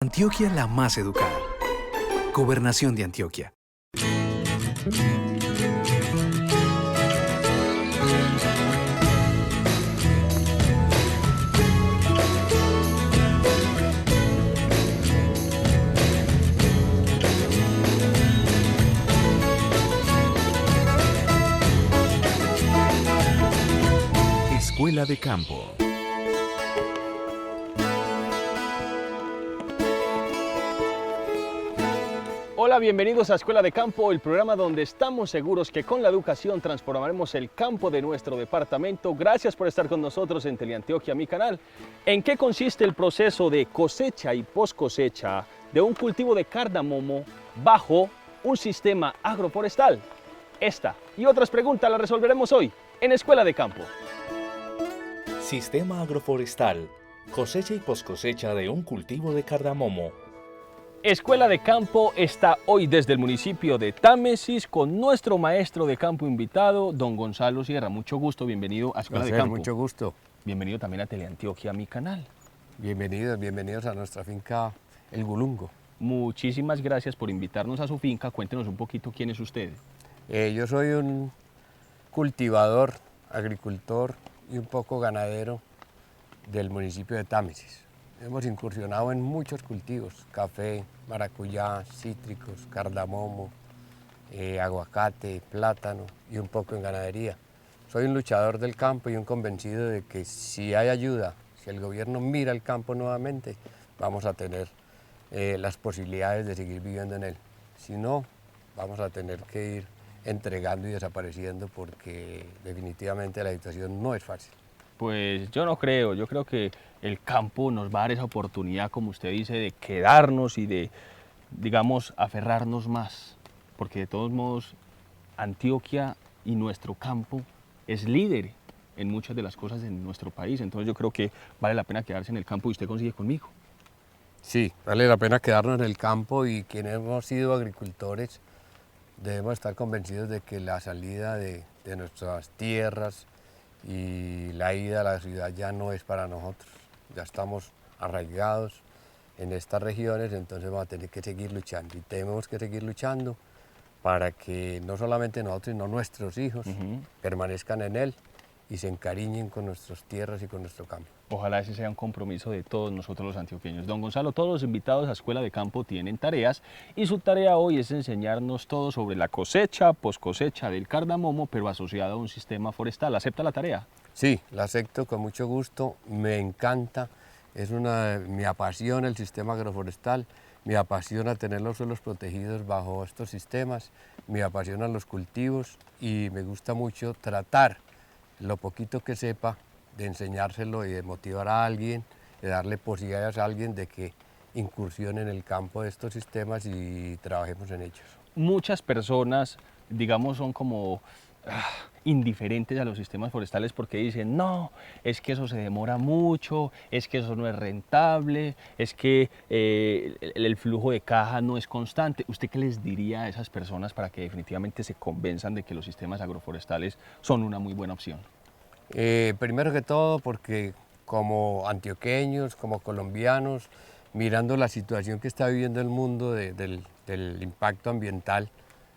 Antioquia la más educada. Gobernación de Antioquia. Escuela de Campo. Hola, bienvenidos a Escuela de Campo, el programa donde estamos seguros que con la educación transformaremos el campo de nuestro departamento. Gracias por estar con nosotros en Teleantioquia, mi canal. ¿En qué consiste el proceso de cosecha y post cosecha de un cultivo de cardamomo bajo un sistema agroforestal? Esta y otras preguntas las resolveremos hoy en Escuela de Campo. Sistema agroforestal. Cosecha y poscosecha de un cultivo de cardamomo. Escuela de Campo está hoy desde el municipio de Támesis con nuestro maestro de campo invitado, don Gonzalo Sierra. Mucho gusto, bienvenido a Escuela de Campo. Mucho gusto. Bienvenido también a Teleantioquia, mi canal. Bienvenidos a nuestra finca El Gulungo. Muchísimas gracias por invitarnos a su finca. Cuéntenos un poquito quién es usted. Yo soy un cultivador, agricultor y un poco ganadero del municipio de Támesis. Hemos incursionado en muchos cultivos: café, maracuyá, cítricos, cardamomo, aguacate, plátano y un poco en ganadería. Soy un luchador del campo y un convencido de que si hay ayuda, si el gobierno mira el campo nuevamente, vamos a tener las posibilidades de seguir viviendo en él. Si no, vamos a tener que ir entregando y desapareciendo porque definitivamente la situación no es fácil. Pues yo no creo, yo creo que el campo nos va a dar esa oportunidad, como usted dice, de quedarnos y de, digamos, aferrarnos más, porque de todos modos Antioquia y nuestro campo es líder en muchas de las cosas en nuestro país, entonces yo creo que vale la pena quedarse en el campo y usted consigue conmigo. Sí, vale la pena quedarnos en el campo y quienes hemos sido agricultores debemos estar convencidos de que la salida de nuestras tierras y la ida a la ciudad ya no es para nosotros. Ya estamos arraigados en estas regiones, entonces vamos a tener que seguir luchando y tenemos que seguir luchando para que no solamente nosotros, sino nuestros hijos permanezcan en él y se encariñen con nuestras tierras y con nuestro campo. Ojalá ese sea un compromiso de todos nosotros los antioqueños. Don Gonzalo, todos los invitados a Escuela de Campo tienen tareas y su tarea hoy es enseñarnos todo sobre la cosecha, poscosecha del cardamomo, pero asociado a un sistema forestal. ¿Acepta la tarea? Sí, la acepto con mucho gusto, me encanta, me apasiona el sistema agroforestal, me apasiona tener los suelos protegidos bajo estos sistemas, me apasionan los cultivos y me gusta mucho tratar lo poquito que sepa de enseñárselo y de motivar a alguien, de darle posibilidades a alguien de que incursione en el campo de estos sistemas y trabajemos en ellos. Muchas personas, digamos, son como indiferentes a los sistemas forestales porque dicen, no, es que eso se demora mucho, es que eso no es rentable, es que el flujo de caja no es constante. ¿Usted qué les diría a esas personas para que definitivamente se convenzan de que los sistemas agroforestales son una muy buena opción? Primero que todo porque como antioqueños, como colombianos, mirando la situación que está viviendo el mundo del impacto ambiental,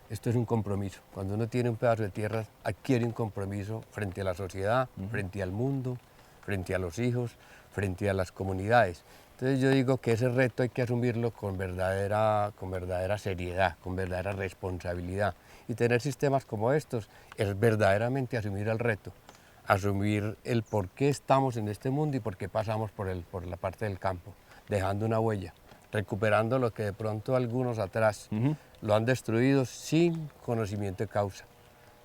esto es un compromiso. Cuando uno tiene un pedazo de tierra, adquiere un compromiso frente a la sociedad, frente al mundo, frente a los hijos, frente a las comunidades. Entonces yo digo que ese reto hay que asumirlo con verdadera seriedad, con verdadera responsabilidad. Y tener sistemas como estos es verdaderamente asumir el reto, asumir el por qué estamos en este mundo y por qué pasamos por la parte del campo, dejando una huella, recuperando lo que de pronto algunos atrás lo han destruido sin conocimiento de causa,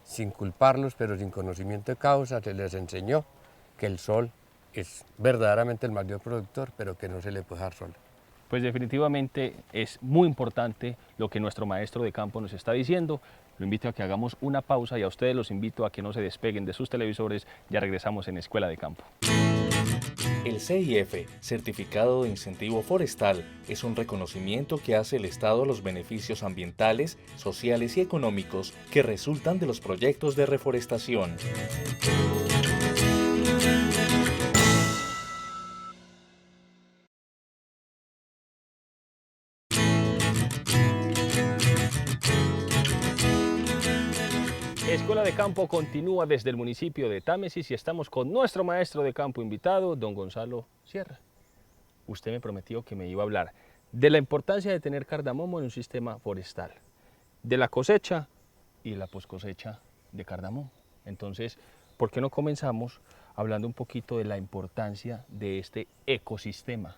sin culparlos, pero sin conocimiento de causa. Se les enseñó que el sol es verdaderamente el mayor productor, pero que no se le puede dar sol. Pues definitivamente es muy importante lo que nuestro maestro de campo nos está diciendo. Lo invito a que hagamos una pausa y a ustedes los invito a que no se despeguen de sus televisores. Ya regresamos en Escuela de Campo. El CIF, Certificado de Incentivo Forestal, es un reconocimiento que hace el Estado a los beneficios ambientales, sociales y económicos que resultan de los proyectos de reforestación. Escuela de Campo continúa desde el municipio de Támesis y estamos con nuestro maestro de campo invitado, don Gonzalo Sierra. Usted me prometió que me iba a hablar de la importancia de tener cardamomo en un sistema forestal, de la cosecha y la poscosecha de cardamomo. Entonces, ¿por qué no comenzamos hablando un poquito de la importancia de este ecosistema?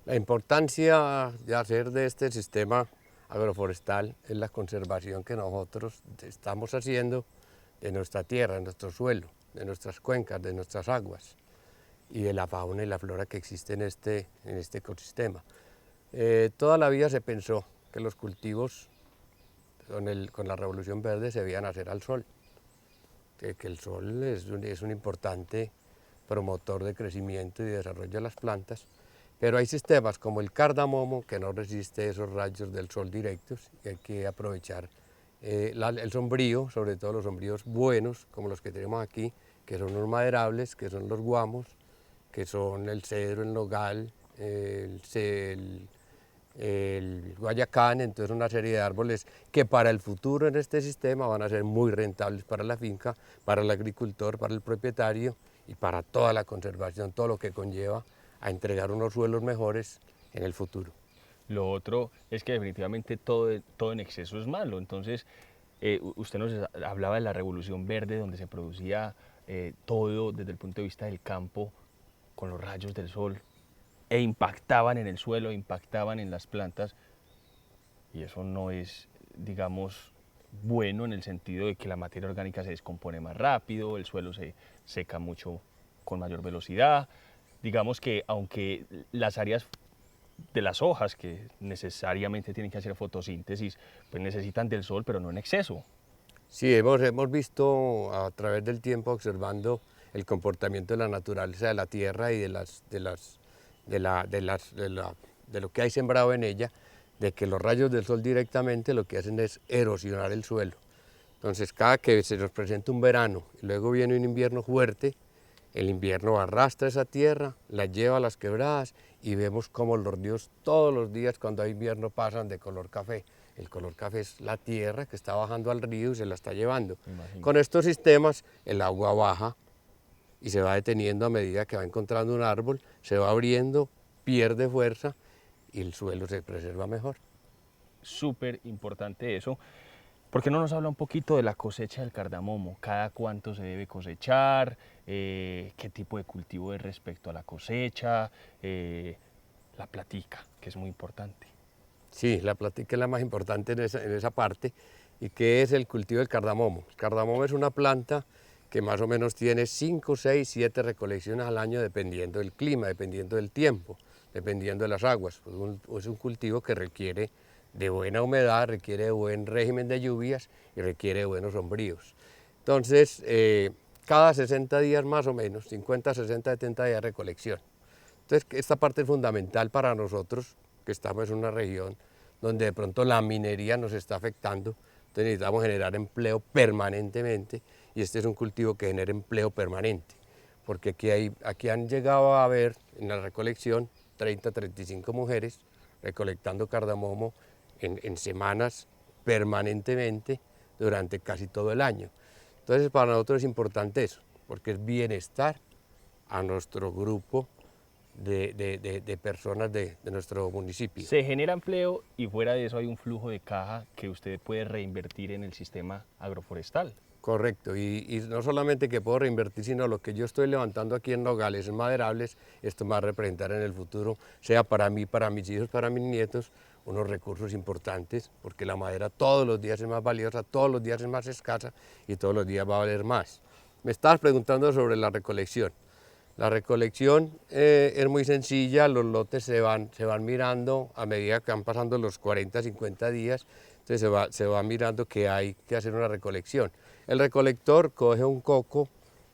La importancia de hacer de este sistema agroforestal es la conservación que nosotros estamos haciendo de nuestra tierra, de nuestro suelo, de nuestras cuencas, de nuestras aguas y de la fauna y la flora que existe en este ecosistema. Toda la vida se pensó que los cultivos con la Revolución Verde se debían hacer al sol, que el sol es un importante promotor de crecimiento y desarrollo de las plantas, pero hay sistemas como el cardamomo que no resiste esos rayos del sol directos y hay que aprovechar el sombrío, sobre todo los sombríos buenos como los que tenemos aquí, que son los maderables, que son los guamos, que son el cedro, el nogal, el guayacán, entonces una serie de árboles que para el futuro en este sistema van a ser muy rentables para la finca, para el agricultor, para el propietario y para toda la conservación, todo lo que conlleva a entregar unos suelos mejores en el futuro. Lo otro es que definitivamente todo en exceso es malo. Entonces, usted nos hablaba de la Revolución Verde, donde se producía todo desde el punto de vista del campo con los rayos del sol e impactaban en el suelo, impactaban en las plantas, y eso no es, digamos, bueno en el sentido de que la materia orgánica se descompone más rápido, el suelo se seca mucho con mayor velocidad. Digamos que aunque las áreas de las hojas que necesariamente tienen que hacer fotosíntesis, pues necesitan del sol, pero no en exceso. Sí, hemos visto a través del tiempo, observando el comportamiento de la naturaleza de la tierra y de lo que hay sembrado en ella, de que los rayos del sol directamente lo que hacen es erosionar el suelo. Entonces, cada que se nos presenta un verano y luego viene un invierno fuerte, el invierno arrastra esa tierra, la lleva a las quebradas y vemos cómo los ríos todos los días cuando hay invierno pasan de color café. El color café es la tierra que está bajando al río y se la está llevando. Con estos sistemas el agua baja y se va deteniendo a medida que va encontrando un árbol, se va abriendo, pierde fuerza y el suelo se preserva mejor. Súper importante eso. ¿Por qué no nos habla un poquito de la cosecha del cardamomo? ¿Cada cuánto se debe cosechar? ¿Qué tipo de cultivo es respecto a la cosecha? La platica, que es muy importante. Sí, la platica es la más importante en esa parte. ¿Y qué es el cultivo del cardamomo? El cardamomo es una planta que más o menos tiene 5, 6, 7 recolecciones al año dependiendo del clima, dependiendo del tiempo, dependiendo de las aguas. Es un cultivo que requiere de buena humedad, requiere de buen régimen de lluvias y requiere de buenos sombríos. Entonces, cada 60 días más o menos, 50, 60, 70 días de recolección. Entonces, esta parte es fundamental para nosotros, que estamos en una región donde de pronto la minería nos está afectando, entonces necesitamos generar empleo permanentemente y este es un cultivo que genera empleo permanente, porque aquí han llegado a haber en la recolección 30, 35 mujeres recolectando cardamomo en semanas permanentemente durante casi todo el año. Entonces para nosotros es importante eso, porque es bienestar a nuestro grupo de personas de nuestro municipio. Se genera empleo y fuera de eso hay un flujo de caja que usted puede reinvertir en el sistema agroforestal. Correcto, y no solamente que puedo reinvertir, sino lo que yo estoy levantando aquí en nogales, en maderables, esto me va a representar en el futuro, sea para mí, para mis hijos, para mis nietos, unos recursos importantes, porque la madera todos los días es más valiosa, todos los días es más escasa y todos los días va a valer más. Me estabas preguntando sobre la recolección. La recolección es muy sencilla, los lotes se van mirando a medida que van pasando los 40, 50 días, entonces se va mirando que hay que hacer una recolección. El recolector coge un coco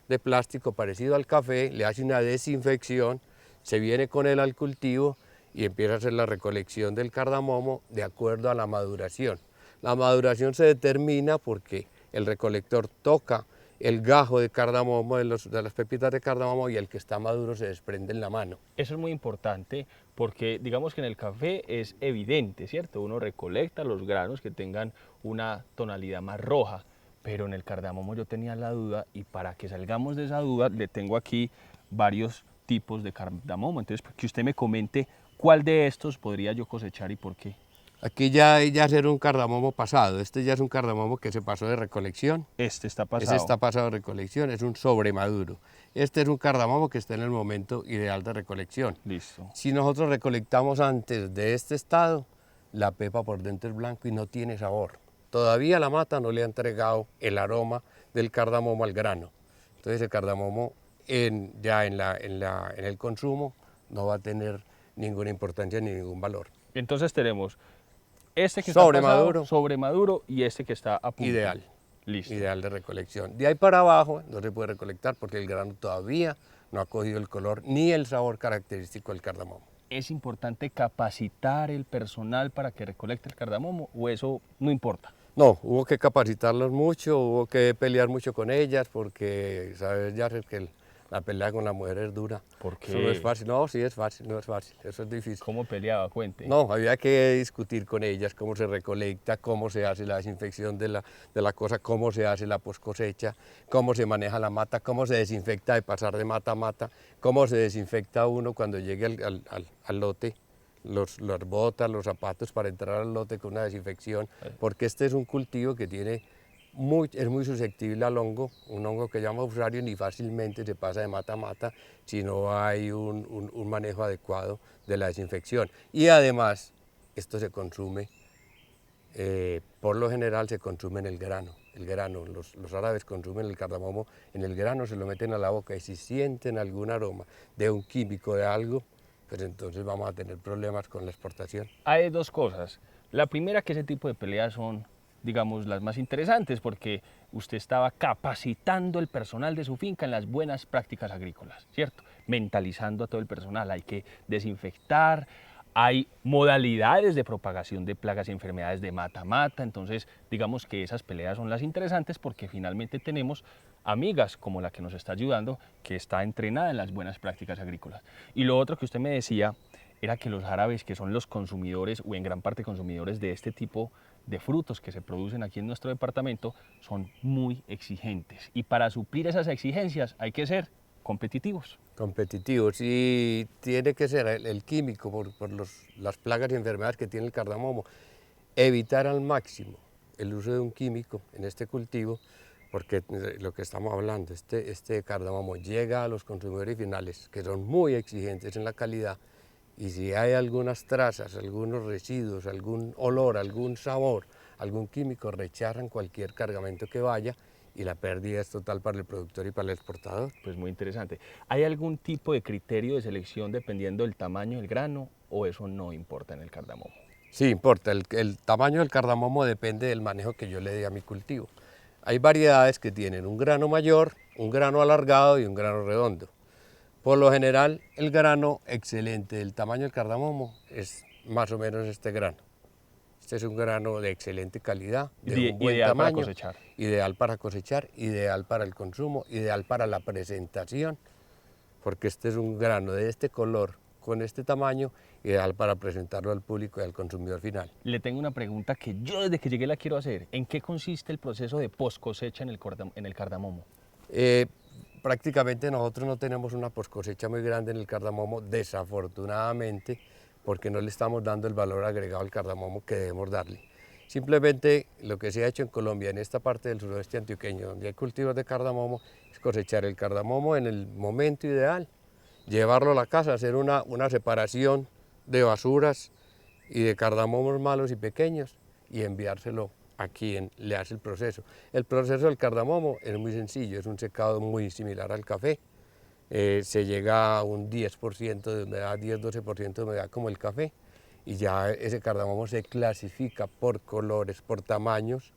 de plástico parecido al café, le hace una desinfección, se viene con él al cultivo y empieza a hacer la recolección del cardamomo de acuerdo a la maduración. La maduración se determina porque el recolector toca el gajo de cardamomo, de las pepitas de cardamomo, y el que está maduro se desprende en la mano. Eso es muy importante porque digamos que en el café es evidente, ¿cierto? Uno recolecta los granos que tengan una tonalidad más roja, pero en el cardamomo yo tenía la duda y para que salgamos de esa duda le tengo aquí varios tipos de cardamomo. Entonces, que usted me comente cuál de estos podría yo cosechar y por qué. Aquí ya era un cardamomo pasado, este ya es un cardamomo que se pasó de recolección. Este está pasado. Ese está pasado de recolección, es un sobremaduro. Este es un cardamomo que está en el momento ideal de recolección. Listo. Si nosotros recolectamos antes de este estado, la pepa por dentro es blanco y no tiene sabor. Todavía la mata no le ha entregado el aroma del cardamomo al grano. Entonces el cardamomo en el consumo no va a tener ninguna importancia ni ningún valor. Entonces tenemos este que Sobremaduro. está pasado, sobremaduro y este que está a punto. Ideal. Listo. Ideal de recolección. De ahí para abajo no se puede recolectar porque el grano todavía no ha cogido el color ni el sabor característico del cardamomo. ¿Es importante capacitar el personal para que recolecte el cardamomo o eso no importa? No, hubo que capacitarlos mucho, hubo que pelear mucho con ellas porque sabes ya que la pelea con la mujer es dura. ¿Por qué? Eso no es fácil. No, sí es fácil, no es fácil, eso es difícil. ¿Cómo peleaba? Cuente. No, había que discutir con ellas cómo se recolecta, cómo se hace la desinfección de la cosa, cómo se hace la post cosecha, cómo se maneja la mata, cómo se desinfecta de pasar de mata a mata, cómo se desinfecta uno cuando llegue al lote, las botas, los zapatos para entrar al lote con una desinfección, porque este es un cultivo que es muy susceptible al hongo, un hongo que llama fusarium y fácilmente se pasa de mata a mata si no hay un manejo adecuado de la desinfección. Y además, esto se consume, por lo general se consume en el grano. Los árabes consumen el cardamomo en el grano, se lo meten a la boca y si sienten algún aroma de un químico, de algo, pues entonces vamos a tener problemas con la exportación. Hay dos cosas. La primera, que ese tipo de peleas son, digamos, las más interesantes porque usted estaba capacitando el personal de su finca en las buenas prácticas agrícolas, ¿cierto? Mentalizando a todo el personal, hay que desinfectar, hay modalidades de propagación de plagas y enfermedades de mata a mata, entonces digamos que esas peleas son las interesantes porque finalmente tenemos amigas como la que nos está ayudando, que está entrenada en las buenas prácticas agrícolas. Y lo otro que usted me decía era que los árabes, que son los consumidores o en gran parte consumidores de este tipo de frutos que se producen aquí en nuestro departamento, son muy exigentes y para suplir esas exigencias hay que ser competitivos. Competitivos y tiene que ser el químico por las plagas y enfermedades que tiene el cardamomo, evitar al máximo el uso de un químico en este cultivo porque lo que estamos hablando, este cardamomo llega a los consumidores finales que son muy exigentes en la calidad y si hay algunas trazas, algunos residuos, algún olor, algún sabor, algún químico, rechazan cualquier cargamento que vaya y la pérdida es total para el productor y para el exportador. Pues muy interesante. ¿Hay algún tipo de criterio de selección dependiendo del tamaño del grano o eso no importa en el cardamomo? Sí, importa. El tamaño del cardamomo depende del manejo que yo le dé a mi cultivo. Hay variedades que tienen un grano mayor, un grano alargado y un grano redondo. Por lo general, el grano excelente del tamaño del cardamomo es más o menos este grano. Este es un grano de excelente calidad, de un buen ideal tamaño, para cosechar. Ideal para cosechar, ideal para el consumo, ideal para la presentación, porque este es un grano de este color, con este tamaño, ideal para presentarlo al público y al consumidor final. Le tengo una pregunta que yo desde que llegué la quiero hacer. ¿En qué consiste el proceso de post cosecha en el cardamomo? Prácticamente nosotros no tenemos una post cosecha muy grande en el cardamomo, desafortunadamente, porque no le estamos dando el valor agregado al cardamomo que debemos darle. Simplemente lo que se ha hecho en Colombia, en esta parte del suroeste antioqueño, donde hay cultivos de cardamomo, es cosechar el cardamomo en el momento ideal, llevarlo a la casa, hacer una separación de basuras y de cardamomos malos y pequeños y enviárselo a quien le hace el proceso. El proceso del cardamomo es muy sencillo, es un secado muy similar al café. Se llega a un 10% de humedad, 10-12% de humedad como el café y ya ese cardamomo se clasifica por colores, por tamaños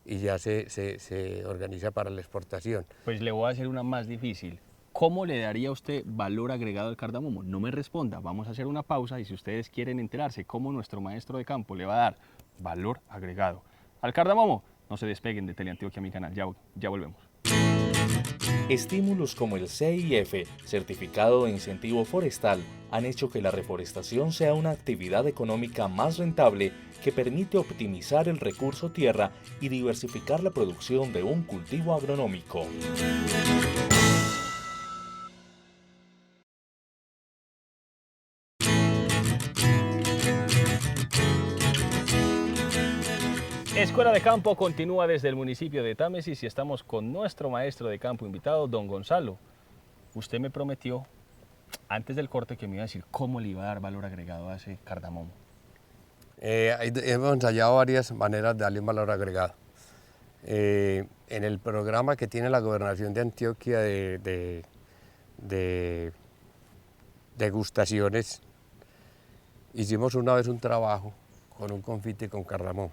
y ya se organiza para la exportación. Pues le voy a hacer una más difícil. ¿Cómo le daría usted valor agregado al cardamomo? No me responda, vamos a hacer una pausa y si ustedes quieren enterarse cómo nuestro maestro de campo le va a dar valor agregado al cardamomo, no se despeguen de Teleantioquia, mi canal, ya volvemos. Estímulos como el CIF, Certificado de Incentivo Forestal, han hecho que la reforestación sea una actividad económica más rentable que permite optimizar el recurso tierra y diversificar la producción de un cultivo agronómico. Escuela de Campo continúa desde el municipio de Támesis y estamos con nuestro maestro de campo invitado, don Gonzalo. Usted me prometió antes del corte que me iba a decir cómo le iba a dar valor agregado a ese cardamomo. Hemos ensayado varias maneras de darle un valor agregado. En el programa que tiene la Gobernación de Antioquia de degustaciones, hicimos una vez un trabajo con un confite con cardamomo.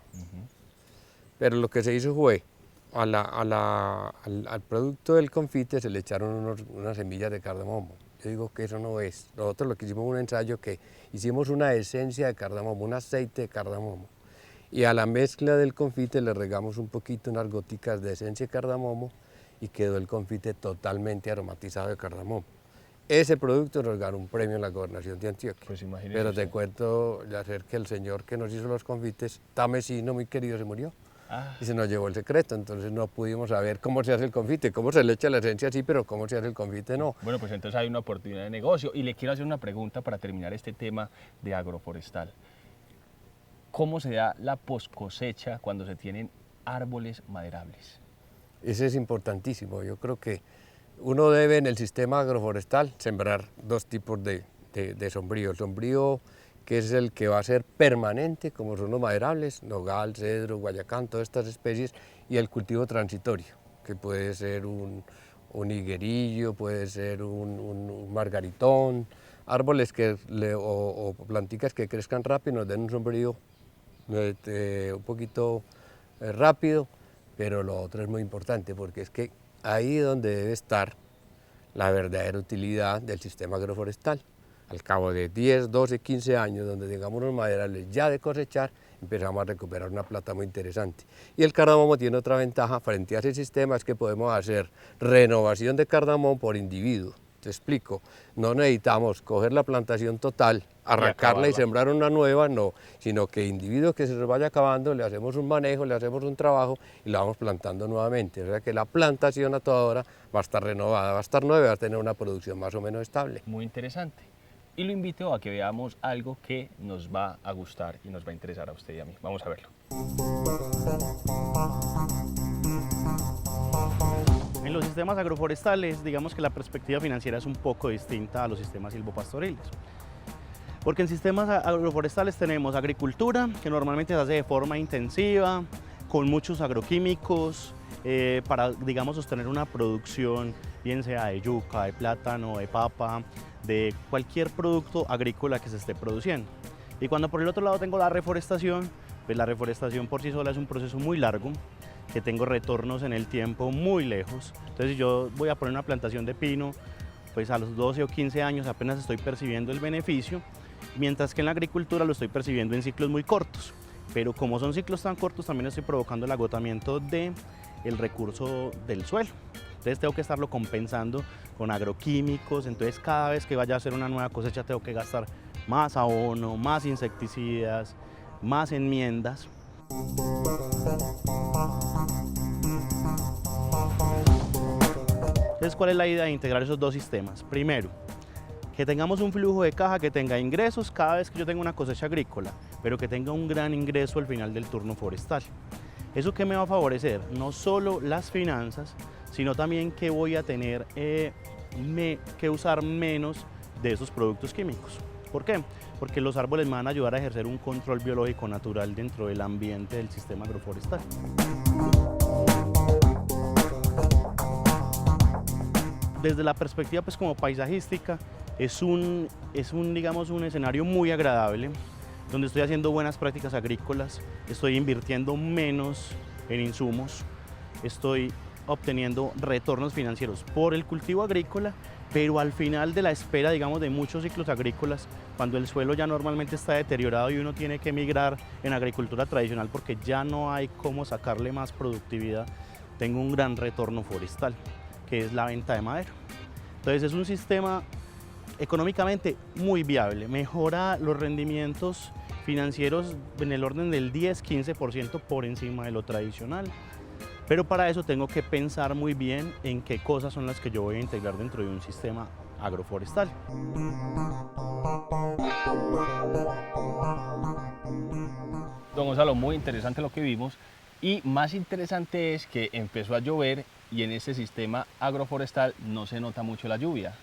Pero lo que se hizo fue, al producto del confite se le echaron unas semillas de cardamomo. Yo digo que eso no es. Nosotros lo que hicimos un ensayo que hicimos una esencia de cardamomo, un aceite de cardamomo. Y a la mezcla del confite le regamos un poquito, unas goticas de esencia de cardamomo y quedó el confite totalmente aromatizado de cardamomo. Ese producto nos ganó un premio en la Gobernación de Antioquia. Pues imagínese Pero usted. te cuento, Yacer, que el señor que nos hizo los confites, tamesino, muy querido, se murió. Y se nos llevó el secreto, entonces no pudimos saber cómo se hace el confite, cómo se le echa la esencia sí, pero cómo se hace el confite no. Bueno, pues entonces hay una oportunidad de negocio y le quiero hacer una pregunta para terminar este tema de agroforestal. ¿Cómo se da la poscosecha cuando se tienen árboles maderables? Ese es importantísimo, yo creo que uno debe en el sistema agroforestal sembrar dos tipos de sombrío. El sombrío que es el que va a ser permanente, como son los maderables, nogal, cedro, guayacán, todas estas especies, y el cultivo transitorio, que puede ser un higuerillo, puede ser un margaritón, árboles o planticas que crezcan rápido, nos den un sombrío un poquito rápido, pero lo otro es muy importante, porque es que ahí es donde debe estar la verdadera utilidad del sistema agroforestal. Al cabo de 10, 12, 15 años, donde tengamos unos maderables ya de cosechar, empezamos a recuperar una plata muy interesante. Y el cardamomo tiene otra ventaja frente a ese sistema, es que podemos hacer renovación de cardamomo por individuo. Te explico, no necesitamos coger la plantación total, arrancarla y sembrar una nueva, no, sino que individuo que se nos vaya acabando, le hacemos un manejo, le hacemos un trabajo y la vamos plantando nuevamente. O sea que la plantación a toda hora va a estar renovada, va a estar nueva, va a tener una producción más o menos estable. Muy interesante. Y lo invito a que veamos algo que nos va a gustar y nos va a interesar a usted y a mí. Vamos a verlo. En los sistemas agroforestales, digamos que la perspectiva financiera es un poco distinta a los sistemas silvopastoriles. Porque en sistemas agroforestales tenemos agricultura, que normalmente se hace de forma intensiva, con muchos agroquímicos, para, digamos, sostener una producción, bien sea de yuca, de plátano, de papa, de cualquier producto agrícola que se esté produciendo. Y cuando por el otro lado tengo la reforestación, pues la reforestación por sí sola es un proceso muy largo, que tengo retornos en el tiempo muy lejos. Entonces yo voy a poner una plantación de pino, pues a los 12 o 15 años apenas estoy percibiendo el beneficio, mientras que en la agricultura lo estoy percibiendo en ciclos muy cortos. Pero como son ciclos tan cortos, también estoy provocando el agotamiento del recurso del suelo. Entonces tengo que estarlo compensando con agroquímicos, entonces cada vez que vaya a hacer una nueva cosecha tengo que gastar más abono, más insecticidas, más enmiendas. Entonces, ¿cuál es la idea de integrar esos dos sistemas? Primero, que tengamos un flujo de caja que tenga ingresos cada vez que yo tenga una cosecha agrícola, pero que tenga un gran ingreso al final del turno forestal. ¿Eso qué me va a favorecer? No solo las finanzas, sino también que voy a tener que usar menos de esos productos químicos. ¿Por qué? Porque los árboles me van a ayudar a ejercer un control biológico natural dentro del ambiente del sistema agroforestal. Desde la perspectiva pues, como paisajística, es digamos, un escenario muy agradable, donde estoy haciendo buenas prácticas agrícolas, estoy invirtiendo menos en insumos, estoy obteniendo retornos financieros por el cultivo agrícola, pero al final de la espera, digamos, de muchos ciclos agrícolas, cuando el suelo ya normalmente está deteriorado y uno tiene que migrar en agricultura tradicional porque ya no hay cómo sacarle más productividad, tengo un gran retorno forestal, que es la venta de madera. Entonces es un sistema económicamente muy viable, mejora los rendimientos financieros en el orden del 10-15% por encima de lo tradicional. Pero para eso tengo que pensar muy bien en qué cosas son las que yo voy a integrar dentro de un sistema agroforestal. Don Gonzalo, muy interesante lo que vimos y más interesante es que empezó a llover y en este sistema agroforestal no se nota mucho la lluvia.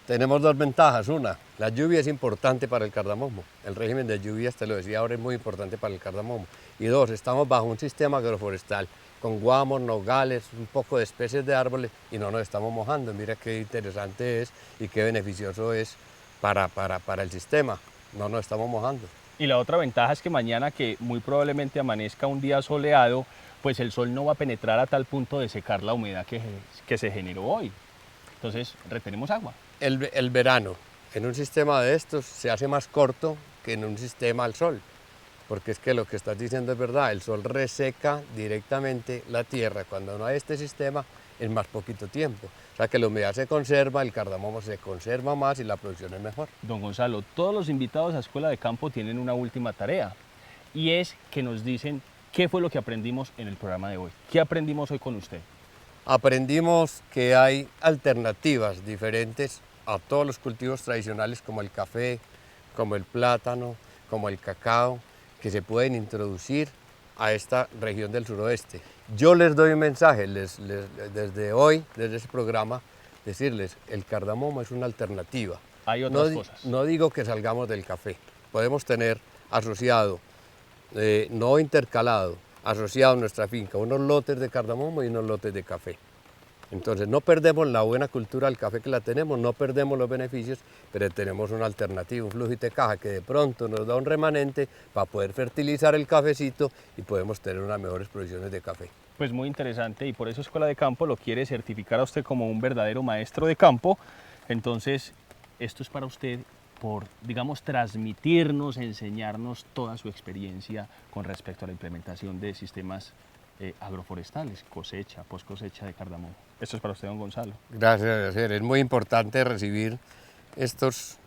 Tenemos dos ventajas. Una, la lluvia es importante para el cardamomo. El régimen de lluvias, te lo decía ahora, es muy importante para el cardamomo. Y dos, estamos bajo un sistema agroforestal con guamos, nogales, un poco de especies de árboles y no nos estamos mojando. Mira qué interesante es y qué beneficioso es para el sistema. No nos estamos mojando. Y la otra ventaja es que mañana, que muy probablemente amanezca un día soleado, pues el sol no va a penetrar a tal punto de secar la humedad que se generó hoy. Entonces retenemos agua. El verano en un sistema de estos se hace más corto que en un sistema al sol, porque es que lo que estás diciendo es verdad, el sol reseca directamente la tierra. Cuando no hay este sistema es más poquito tiempo, o sea que la humedad se conserva, el cardamomo se conserva más y la producción es mejor. Don Gonzalo, todos los invitados a Escuela de Campo tienen una última tarea y es que nos dicen qué fue lo que aprendimos en el programa de hoy. ¿Qué aprendimos hoy con usted? Aprendimos que hay alternativas diferentes a todos los cultivos tradicionales como el café, como el plátano, como el cacao, que se pueden introducir a esta región del suroeste. Yo les doy un mensaje, desde hoy, desde ese programa, decirles, el cardamomo es una alternativa. Hay otras cosas. No digo que salgamos del café, podemos tener asociado, no intercalado, asociado a nuestra finca, unos lotes de cardamomo y unos lotes de café. Entonces no perdemos la buena cultura del café que la tenemos, no perdemos los beneficios, pero tenemos una alternativa, un flujo de caja que de pronto nos da un remanente para poder fertilizar el cafecito y podemos tener unas mejores producciones de café. Pues muy interesante y por eso Escuela de Campo lo quiere certificar a usted como un verdadero maestro de campo. Entonces esto es para usted por, digamos, transmitirnos, enseñarnos toda su experiencia con respecto a la implementación de sistemas agroforestales, cosecha, post cosecha de cardamomo. Esto es para usted, don Gonzalo. Gracias, es muy importante recibir estos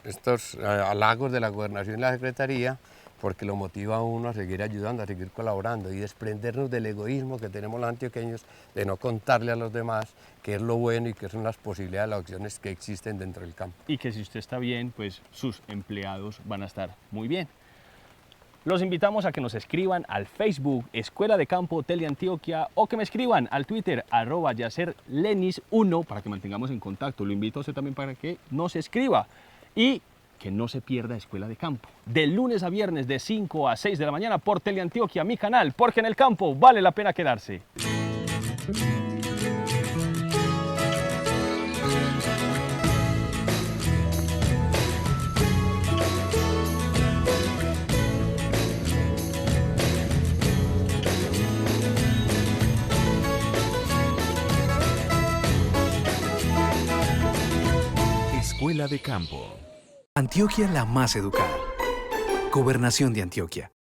halagos de la Gobernación y la Secretaría porque lo motiva a uno a seguir ayudando, a seguir colaborando y desprendernos del egoísmo que tenemos los antioqueños de no contarle a los demás qué es lo bueno y qué son las posibilidades, las opciones que existen dentro del campo. Y que si usted está bien, pues sus empleados van a estar muy bien. Los invitamos a que nos escriban al Facebook Escuela de Campo Teleantioquia o que me escriban al Twitter @yacerlenis1 para que mantengamos en contacto. Lo invito a usted también para que nos escriba y que no se pierda Escuela de Campo. De lunes a viernes de 5 a 6 de la mañana por Teleantioquia, mi canal, porque en el campo vale la pena quedarse. Escuela de Campo. Antioquia la más educada. Gobernación de Antioquia.